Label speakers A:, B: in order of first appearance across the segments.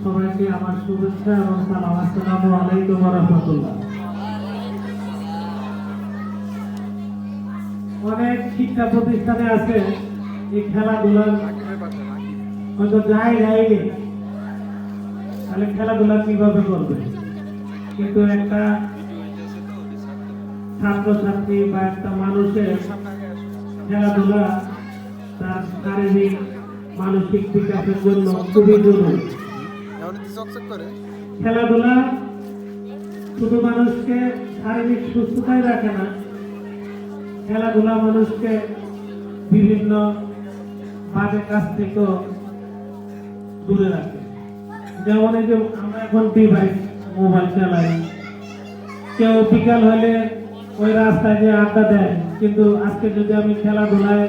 A: সবাইকে আমার শুভেচ্ছা এবং সালাম। আসসালামু আলাইকুম ওয়া রাহমাতুল্লাহ। অনেক শিক্ষা প্রতিষ্ঠানে আছে এই খেলাধুলার হয়তো যায়নি, তাহলে খেলাধুলা কিভাবে করবে, কিন্তু একটা ছাত্রছাত্রী বা একটা মানুষের খেলাধুলা তার শারীরিক মানসিক বিকাশের জন্য খুবই জরুরি। খেলাধুলা শুধু মানুষকে শারীরিক সুস্থতাই রাখে না, খেলাধুলা মানুষকে বিভিন্ন বাজে কাজ থেকেও দূরে রাখে। যেমন এই যে আমরা এখন ডিভাইস মোবাইল চালাই, কেউ বিকাল হলে ওই রাস্তায় যে আড্ডা দেয়, কিন্তু আজকে যদি আমি খেলাধুলায়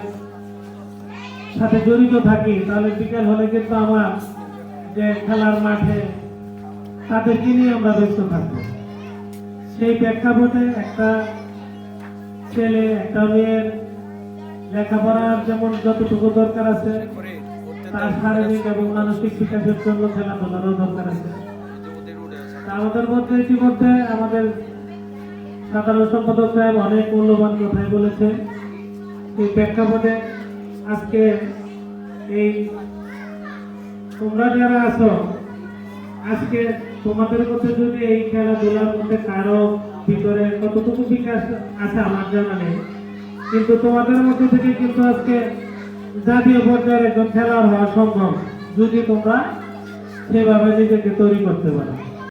A: সাথে জড়িত থাকি তাহলে বিকাল হলে কিন্তু আমার যে খেলার মাঠে তাদেরকে নিয়ে আমরা ব্যস্ত থাকবো। সেই প্রেক্ষাপটে একটা ছেলে একটা মেয়ের লেখাপড়ার যেমন যতটুকু দরকার আছে, তার শারীরিক এবং মানসিক বিকাশের জন্য খেলাধুলারও দরকার আছে। আমাদের মধ্যে ইতিমধ্যে আমাদের সাধারণ সম্পাদক সাহেব অনেক মূল্যবান কথাই বলেছে। এই প্রেক্ষাপটে আজকে এই তোমরা যারা আছো, আজকে তোমাদের মধ্যে যদি এই খেলাধুলার মধ্যে কারো ভিতরে কতটুকু বিকাশ আছে আমার জানা নেই, কিন্তু তোমাদের মধ্যে থেকে কিন্তু আজকে জাতীয় পর্যায়ের একজন খেলোয়াড় হওয়া সম্ভব যদি তোমরা সেভাবে নিজেকে তৈরি করতে পারো।